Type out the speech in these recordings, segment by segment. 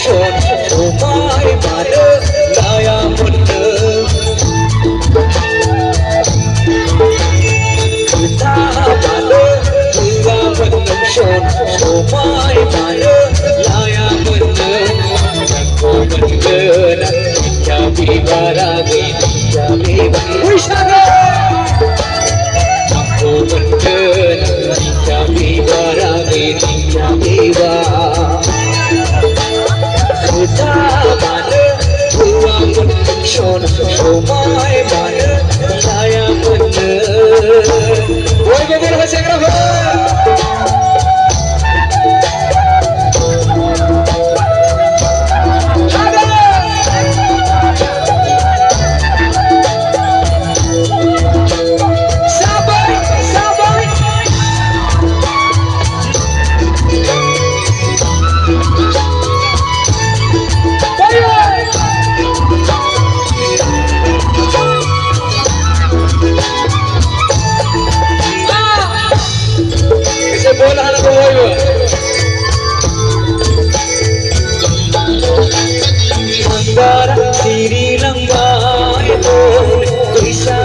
son somai mana daya munna kita mana daya munna son somai mana daya munna aku munna kami baragi kami wisara aku munna kami baragi kami kita mana dua mention somai mana saya bener woi bener bahasa Inggris bola anak bola Manggara Sri Lanka itu bisa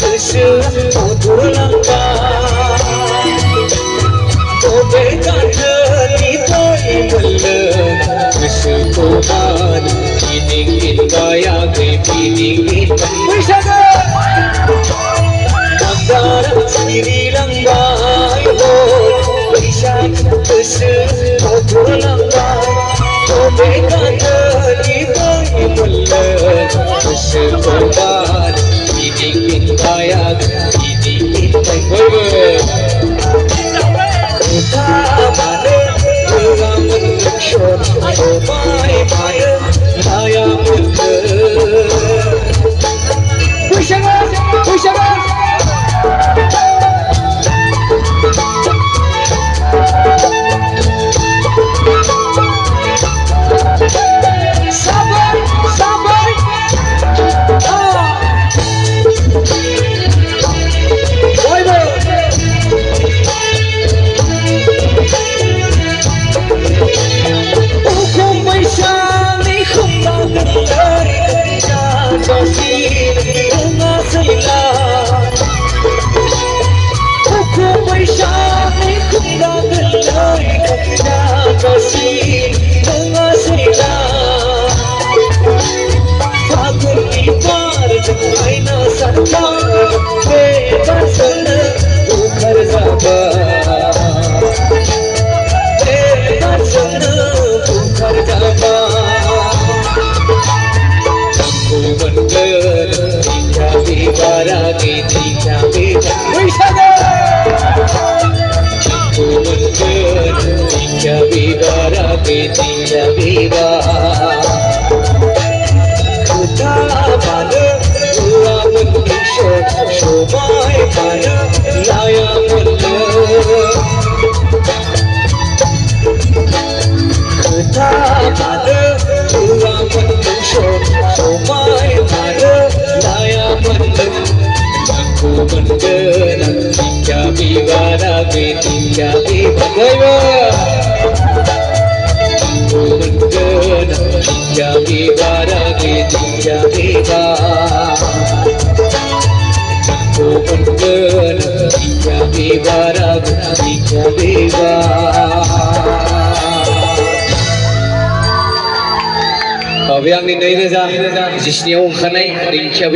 kesuatu Lanka Kobekan kita ibalah kesukuman Piningin kaya piningin bisa Manggara Sri Lanka itu kesuatu Lanka Kobekan kita ibalah kesukuman Piningin kaya piningin kita mana orang mention somai mana saya bener Wisara sabar Yang ini nih, jisnya ungkapnya, ringkya